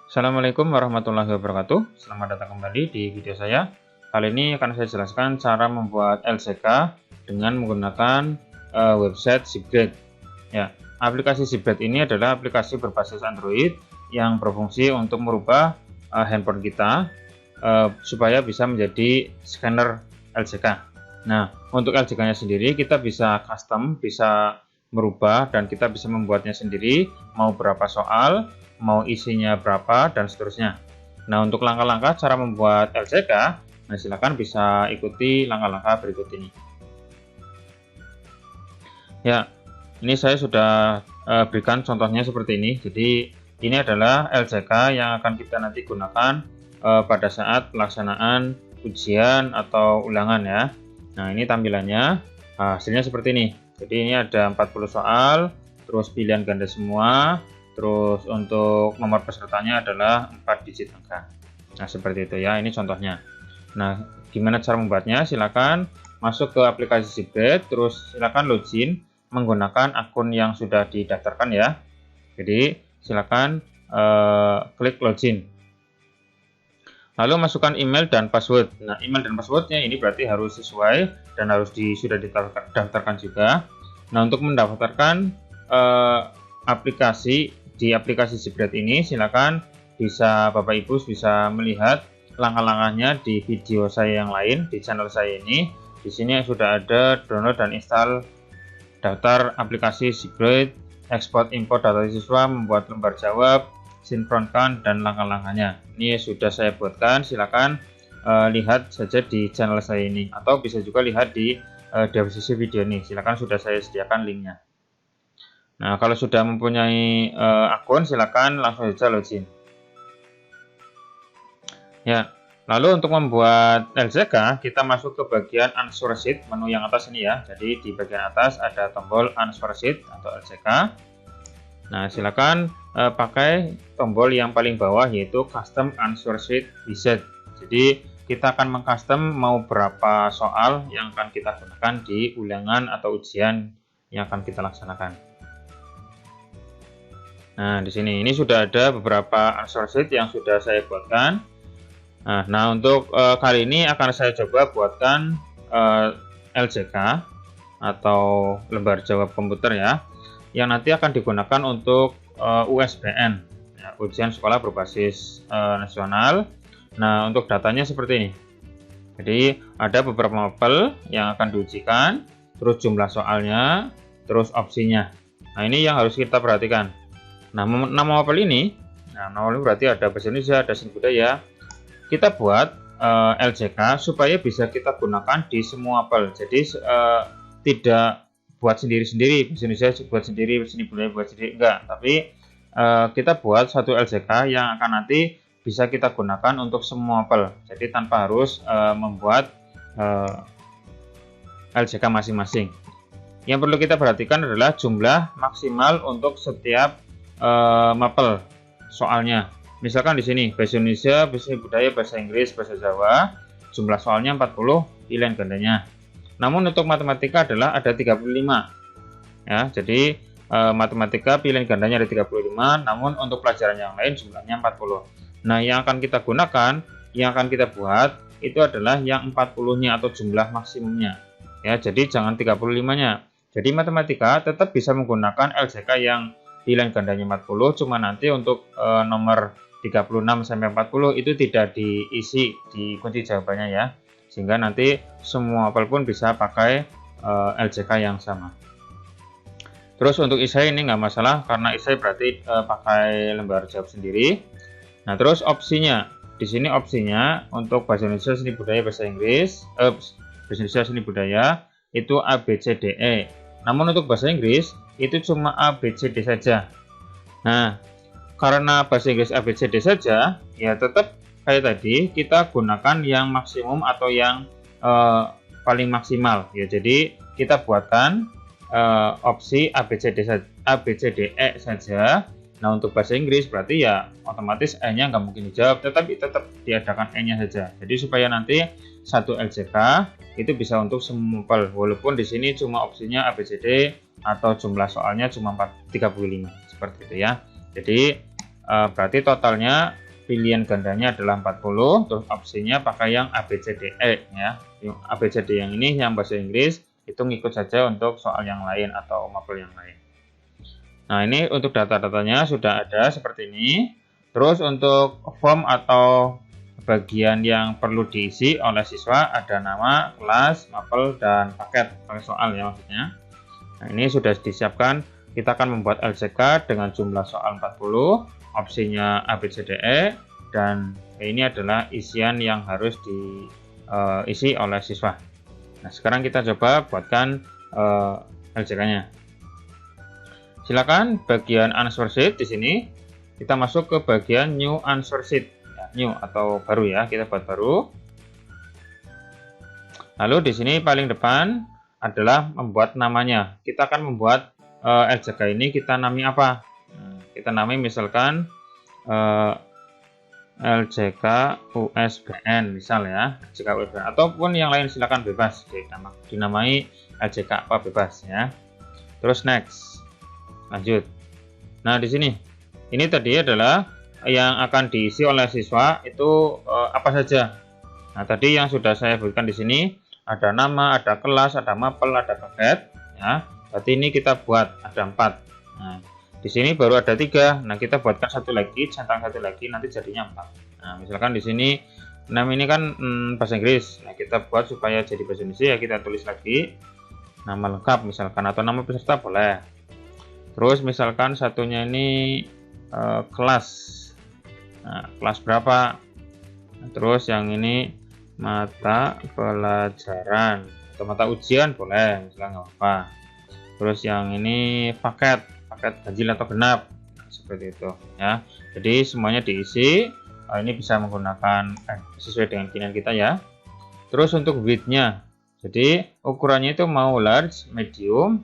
Assalamualaikum warahmatullahi wabarakatuh. Selamat datang kembali di video saya. Kali ini akan saya jelaskan cara membuat LCK dengan menggunakan website Zipgrade. Ya, aplikasi Zipgrade ini adalah aplikasi berbasis Android yang berfungsi untuk merubah handphone kita supaya bisa menjadi scanner LCK. Nah, untuk LCK-nya sendiri kita bisa custom, bisa merubah, dan kita bisa membuatnya sendiri, mau berapa soal, mau isinya berapa, dan seterusnya. Nah, untuk langkah-langkah cara membuat LCK, nah silakan bisa ikuti langkah-langkah berikut ini. Ya, ini saya sudah berikan contohnya seperti ini. Jadi ini adalah LCK yang akan kita nanti gunakan pada saat pelaksanaan ujian atau ulangan ya. Nah, ini tampilannya, hasilnya seperti ini. Jadi ini ada 40 soal, terus pilihan ganda semua, terus untuk nomor pesertanya adalah 4 digit angka. Nah, seperti itu ya, ini contohnya. Nah, gimana cara membuatnya? Silakan masuk ke aplikasi Zipgrade, terus silakan login menggunakan akun yang sudah didaftarkan ya. Jadi, silakan klik login. Lalu masukkan email dan password. Nah, email dan passwordnya ini berarti harus sesuai dan harus sudah didaftarkan juga. Nah, untuk mendaftarkan di aplikasi Zipgrade ini, silakan bisa Bapak Ibu bisa melihat langkah-langkahnya di video saya yang lain di channel saya ini. Di sini sudah ada download dan install daftar aplikasi Zipgrade, ekspor import data siswa, membuat lembar jawab, sinkronkan, dan langkah-langkahnya. Ini sudah saya buatkan, silakan lihat saja di channel saya ini, atau bisa juga lihat di deskripsi video ini. Silakan, sudah saya sediakan linknya. Nah, kalau sudah mempunyai akun, silakan langsung saja login. Ya, lalu untuk membuat LCK, kita masuk ke bagian Answer Sheet, menu yang atas ini ya. Jadi di bagian atas ada tombol Answer Sheet atau LCK. Nah, silakan pakai tombol yang paling bawah, yaitu Custom Answer Sheet Wizard. Jadi kita akan mengcustom mau berapa soal yang akan kita gunakan di ulangan atau ujian yang akan kita laksanakan. Nah, di sini ini sudah ada beberapa answer sheet yang sudah saya buatkan. Nah, untuk kali ini akan saya coba buatkan LCK atau lembar jawab komputer ya, yang nanti akan digunakan untuk USBN, ya, ujian sekolah berbasis nasional. Nah, untuk datanya seperti ini. Jadi ada beberapa mapel yang akan diujikan, terus jumlah soalnya, terus opsinya. Nah, ini yang harus kita perhatikan. Nah, nama mapel ini, nama ini berarti ada bahasa Indonesia, ada seni budaya. Kita buat LCK supaya bisa kita gunakan di semua mapel. Jadi tidak buat sendiri-sendiri, bahasa Indonesia buat sendiri, seni budaya buat sendiri, enggak. Tapi kita buat satu LCK yang akan nanti bisa kita gunakan untuk semua mapel. Jadi tanpa harus membuat LCK masing-masing. Yang perlu kita perhatikan adalah jumlah maksimal untuk setiap mapel soalnya. Misalkan di sini bahasa Indonesia, bahasa budaya, bahasa Inggris, bahasa Jawa, jumlah soalnya 40, pilihan gandanya. Namun untuk matematika adalah ada 35. Ya, jadi matematika pilihan gandanya ada 35, namun untuk pelajaran yang lain jumlahnya 40. Nah, yang akan kita gunakan, yang akan kita buat itu adalah yang 40-nya atau jumlah maksimumnya. Ya, jadi jangan 35-nya. Jadi matematika tetap bisa menggunakan LCK yang pilihan gandanya 40, cuma nanti untuk nomor 36 sampai 40 itu tidak diisi di kunci jawabannya ya. Sehingga nanti semua mapel pun bisa pakai LCK yang sama. Terus untuk esai ini nggak masalah, karena esai berarti pakai lembar jawab sendiri. Nah, terus opsinya, di sini opsinya untuk bahasa Indonesia, seni budaya, bahasa Inggris, bahasa Indonesia, seni budaya itu A, B, C, D, E. Namun untuk bahasa Inggris itu cuma A, B, C, D saja. Nah, karena bahasa Inggris A, B, C, D saja, ya tetap kayak tadi kita gunakan yang maksimum atau yang paling maksimal. Ya, jadi kita buatkan opsi A, B, C, D, A, B, C, D, E saja. Nah, untuk bahasa Inggris berarti ya otomatis E-nya nggak mungkin dijawab, tetapi tetap diadakan E-nya saja. Jadi supaya nanti satu LCK itu bisa untuk semua mapel, walaupun di sini cuma opsinya A, B, C, D atau jumlah soalnya cuma 35 seperti itu ya. Jadi berarti totalnya pilihan gandanya adalah 40, terus opsinya pakai yang ABCDE ya. Yang ABCD yang ini yang bahasa Inggris itu ngikut saja untuk soal yang lain atau mapel yang lain. Nah, ini untuk data-datanya sudah ada seperti ini. Terus untuk form atau bagian yang perlu diisi oleh siswa ada nama, kelas, mapel, dan paket soal ya maksudnya. Nah, ini sudah disiapkan. Kita akan membuat LCK dengan jumlah soal 40, opsinya ABCDE, dan ini adalah isian yang harus diisi oleh siswa. Nah, sekarang kita coba buatkan LCK-nya. Silakan bagian answer sheet di sini. Kita masuk ke bagian new answer sheet. Ya, new atau baru ya, kita buat baru. Lalu di sini paling depan adalah membuat namanya. Kita akan membuat LCK ini kita namai apa? Nah, kita namai misalkan LCK USBN misal ya, LCK USBN ataupun yang lain silakan bebas dinamai LCK apa bebas ya. Terus next, lanjut. Nah, di sini ini tadi adalah yang akan diisi oleh siswa itu apa saja. Nah, tadi yang sudah saya berikan di sini ada nama, ada kelas, ada mapel, ada paket ya. Berarti ini kita buat ada 4. Nah, di sini baru ada 3. Nah, kita buatkan satu lagi, centang satu lagi, nanti jadinya 4. Nah, misalkan di sini nama ini kan bahasa Inggris. Nah, kita buat supaya jadi bahasa Indonesia ya, kita tulis lagi nama lengkap misalkan atau nama peserta boleh. Terus misalkan satunya ini kelas. Nah, kelas berapa? Nah, terus yang ini mata pelajaran atau mata ujian boleh, misalnya nggak apa. Terus yang ini paket ganjil atau genap, nah, seperti itu ya. Jadi semuanya diisi. Ini bisa menggunakan sesuai dengan keinginan kita ya. Terus untuk width-nya, jadi ukurannya itu mau large, medium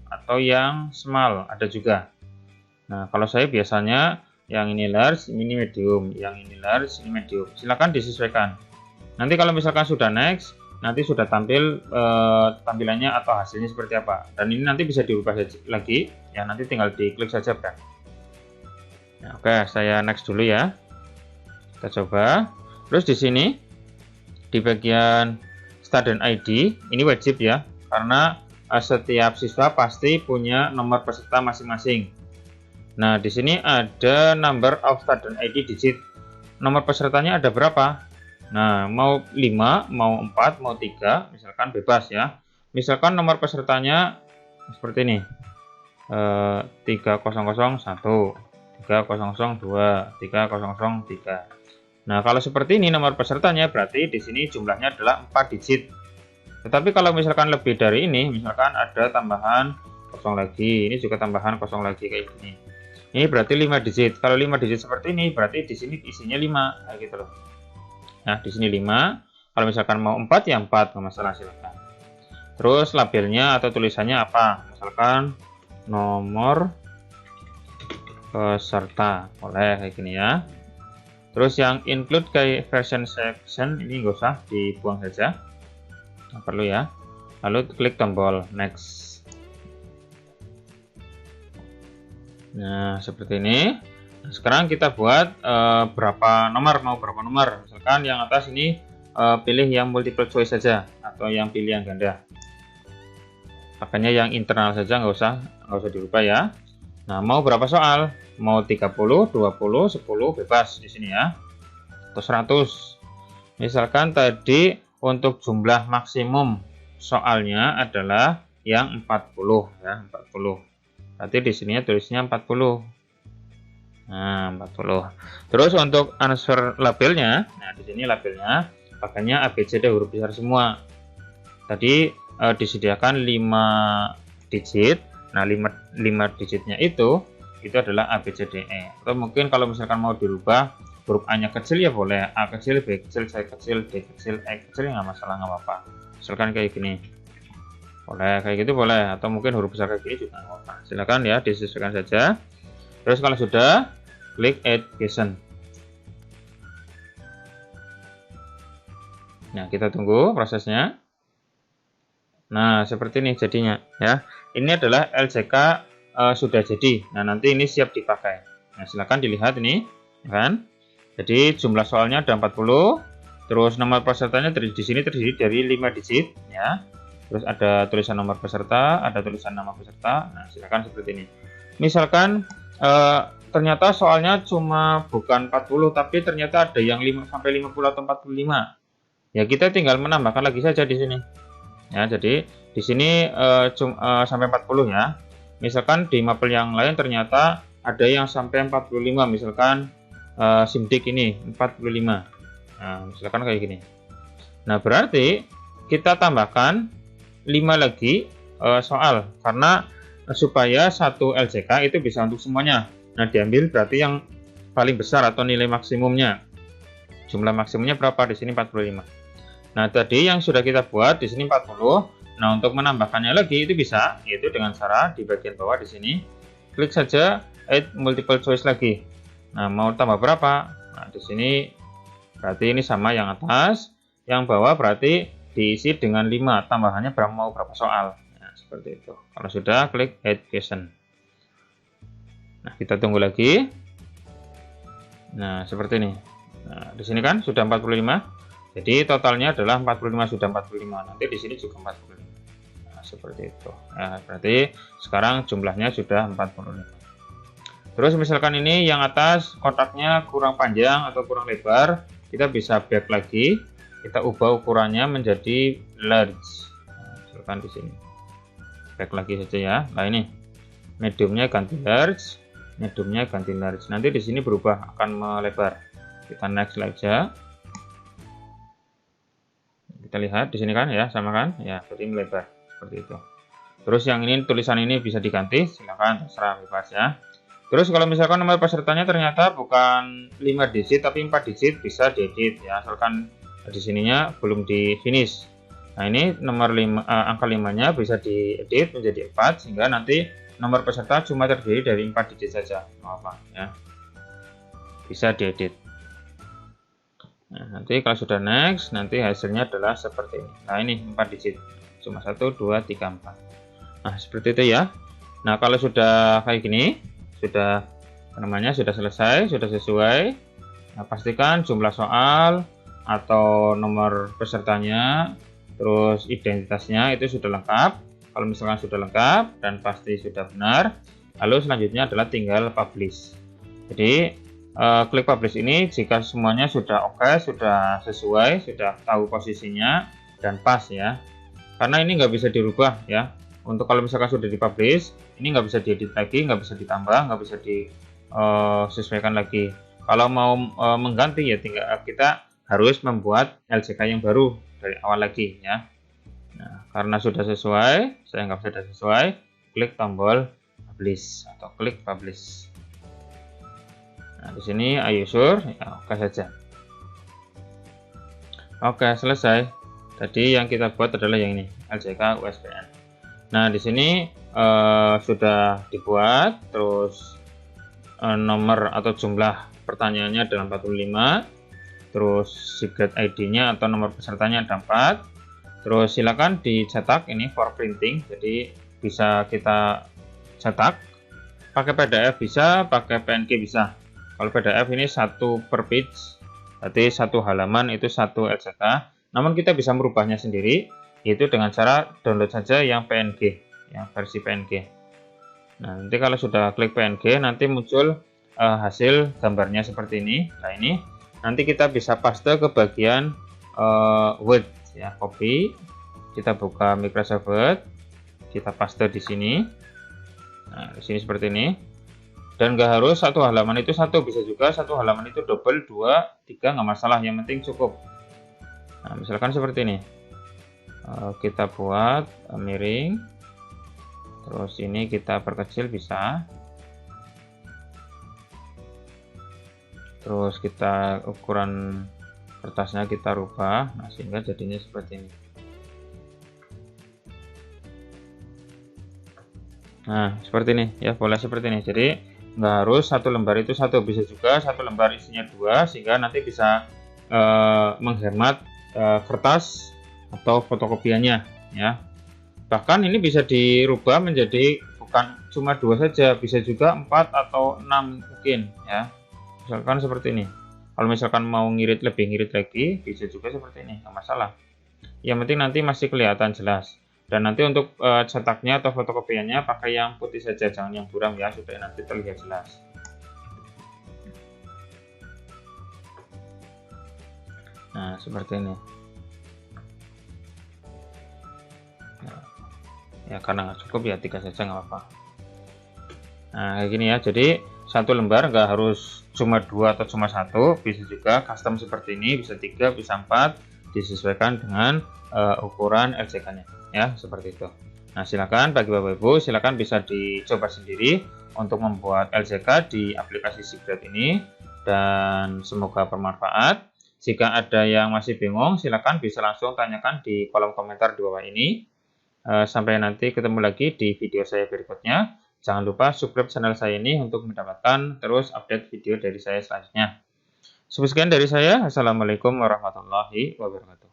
atau yang small ada juga. Nah, kalau saya biasanya yang ini large, ini medium, yang ini large, ini medium. Silakan disesuaikan. Nanti kalau misalkan sudah next, nanti sudah tampil tampilannya atau hasilnya seperti apa. Dan ini nanti bisa diubah lagi ya, nanti tinggal diklik saja kan. Nah, oke, saya next dulu ya. Kita coba. Terus di sini di bagian student ID ini wajib ya, karena setiap siswa pasti punya nomor peserta masing-masing. Nah, di sini ada number of student ID digit. Nomor pesertanya ada berapa? Nah, mau 5, mau 4, mau 3, misalkan bebas ya. Misalkan nomor pesertanya seperti ini. 3001, 3002, 3003. Nah, kalau seperti ini nomor pesertanya berarti di sini jumlahnya adalah 4 digit. Tetapi kalau misalkan lebih dari ini, misalkan ada tambahan 0 lagi, ini juga tambahan 0 lagi kayak gini. Ini berarti 5 digit. Kalau 5 digit seperti ini berarti di sini isinya 5 kayak gitu loh. Nah, di sini 5. Kalau misalkan mau 4 ya 4, nggak masalah, silakan. Terus labelnya atau tulisannya apa? Misalkan nomor peserta, boleh kayak gini ya. Terus yang include kayak version section ini nggak usah, dibuang saja, nggak perlu ya. Lalu klik tombol next. Nah, seperti ini. Nah, sekarang kita buat berapa nomor, mau berapa nomor. Misalkan yang atas ini pilih yang multiple choice saja atau yang pilihan ganda. Makanya yang internal saja nggak usah dirubah ya. Nah, mau berapa soal? Mau 30, 20, 10 bebas di sini ya. Atau 100. Misalkan tadi untuk jumlah maksimum soalnya adalah yang 40 ya, 40. Berarti di sini tulisnya 40. Nah, 40. Terus untuk answer labelnya, nah di sini labelnya pakainya ABCD huruf besar semua. Tadi disediakan 5 digit. Nah, 5 digitnya itu adalah ABCDE. Atau mungkin kalau misalkan mau dirubah huruf A-nya kecil ya boleh, A kecil, B kecil, C kecil, D kecil, E kecil, nggak masalah, nggak apa-apa. Misalkan kayak gini. Boleh kayak gitu boleh, atau mungkin huruf besar kayak gini juga nggak apa-apa. Silakan ya, disesuaikan saja. Terus kalau sudah, klik add question. Nah, kita tunggu prosesnya. Nah, seperti ini jadinya ya. Ini adalah LCK sudah jadi. Nah, nanti ini siap dipakai. Nah, silakan dilihat ini, ya kan? Jadi jumlah soalnya ada 40, terus nomor pesertanya di sini terdiri dari 5 digit, ya. Terus ada tulisan nomor peserta, ada tulisan nama peserta. Nah, silakan seperti ini. Misalkan ternyata soalnya cuma bukan 40, tapi ternyata ada yang 5 sampai 50 atau 45. Ya, kita tinggal menambahkan lagi saja di sini. Ya, jadi di sini sampai 40 ya. Misalkan di mapel yang lain ternyata ada yang sampai 45, misalkan Simdik ini 45. Nah, misalkan kayak gini. Nah, berarti kita tambahkan 5 lagi soal, karena supaya satu LCK itu bisa untuk semuanya. Nah, diambil berarti yang paling besar atau nilai maksimumnya. Jumlah maksimumnya berapa? Di sini 45. Nah, tadi yang sudah kita buat di sini 40. Nah, untuk menambahkannya lagi itu bisa, yaitu dengan cara di bagian bawah di sini klik saja add multiple choice lagi. Nah, mau tambah berapa? Nah, di sini berarti ini sama yang atas, yang bawah berarti diisi dengan 5, tambahannya mau berapa soal. Nah, seperti itu. Kalau sudah, klik add question. Nah, kita tunggu lagi. Nah, seperti ini. Nah, di sini kan sudah 45. Jadi totalnya adalah 45, sudah 45. Nanti di sini juga 45. Nah, seperti itu. Nah, berarti sekarang jumlahnya sudah 45. Terus misalkan ini yang atas kotaknya kurang panjang atau kurang lebar, kita bisa back lagi. Kita ubah ukurannya menjadi large. Nah, misalkan di sini. Back lagi saja ya. Nah, ini mediumnya ganti large, mediumnya ganti large. Nanti di sini berubah, akan melebar. Kita next saja. Kita lihat di sini kan ya, sama kan? Ya, jadi melebar seperti itu. Terus yang ini tulisan ini bisa diganti, silakan terserah bebas ya. Terus kalau misalkan nomor pesertanya ternyata bukan 5 digit tapi 4 digit, bisa diedit ya, asalkan di sininya belum di finish. Nah, ini nomor 5, angka 5-nya bisa diedit menjadi 4 sehingga nanti nomor peserta cuma terdiri dari 4 digit saja. Apa ya? Bisa diedit. Nah, nanti kalau sudah next, nanti hasilnya adalah seperti ini. Nah, ini 4 digit. Cuma 1 2 3 4. Nah, seperti itu ya. Nah, kalau sudah kayak gini, sudah sudah selesai, sudah sesuai. Nah, pastikan jumlah soal atau nomor pesertanya, terus identitasnya itu sudah lengkap. Kalau misalkan sudah lengkap dan pasti sudah benar, lalu selanjutnya adalah tinggal publish. Jadi klik publish ini jika semuanya sudah oke, sudah sesuai, sudah tahu posisinya dan pas ya. Karena ini nggak bisa dirubah ya. Untuk kalau misalkan sudah dipublish, ini nggak bisa diedit lagi, nggak bisa ditambah, nggak bisa disesuaikan lagi. Kalau mau mengganti ya tinggal kita harus membuat LCK yang baru dari awal lagi ya. Nah, karena sudah sesuai, saya nggak sudah sesuai, klik tombol publish atau klik publish. Nah, di sini are you sure? Ya, oke saja. Oke, selesai. Tadi yang kita buat adalah yang ini, LCK USBN. Nah, di sini sudah dibuat, terus nomor atau jumlah pertanyaannya adalah 45, terus secret ID-nya atau nomor pesertanya ada 4, terus silakan dicetak ini for printing, jadi bisa kita cetak, pakai PDF bisa, pakai PNG bisa. Kalau PDF ini 1 per page, berarti 1 halaman itu 1 LCK, namun kita bisa merubahnya sendiri, yaitu dengan cara download saja yang PNG, yang versi PNG. Nah, nanti kalau sudah klik PNG, nanti muncul hasil gambarnya seperti ini. Nah, ini nanti kita bisa paste ke bagian Word ya, copy. Kita buka Microsoft Word, kita paste di sini. Nah, di sini seperti ini. Dan nggak harus 1 halaman itu 1, bisa juga 1 halaman itu double, 2, 3 nggak masalah, yang penting cukup. Nah, misalkan seperti ini. Kita buat miring, terus ini kita perkecil bisa, terus kita ukuran kertasnya kita rubah, nah sehingga jadinya seperti ini. Nah, seperti ini ya, boleh seperti ini. Jadi nggak harus 1 lembar itu 1, bisa juga 1 lembar isinya 2, sehingga nanti bisa menghemat kertas atau fotokopiannya ya. Bahkan ini bisa dirubah menjadi bukan cuma 2 saja, bisa juga 4 atau 6 mungkin ya. Misalkan seperti ini. Kalau misalkan mau ngirit lebih ngirit lagi, bisa juga seperti ini, nggak masalah. Yang penting nanti masih kelihatan jelas. Dan nanti untuk cetaknya atau fotokopiannya pakai yang putih saja, jangan yang buram ya, supaya nanti terlihat jelas. Nah, seperti ini. Ya, karena nggak cukup ya 3 saja nggak apa-apa. Nah, kayak gini ya. Jadi satu lembar nggak harus cuma 2 atau cuma 1, bisa juga custom seperti ini, bisa 3, bisa 4, disesuaikan dengan ukuran LCK-nya ya, seperti itu. Nah, silakan bagi Bapak Ibu, silakan bisa dicoba sendiri untuk membuat LCK di aplikasi Seagate ini, dan semoga bermanfaat. Jika ada yang masih bingung, silakan bisa langsung tanyakan di kolom komentar di bawah ini. Sampai nanti ketemu lagi di video saya berikutnya. Jangan lupa subscribe channel saya ini untuk mendapatkan terus update video dari saya selanjutnya. Sekian dari saya. Assalamualaikum warahmatullahi wabarakatuh.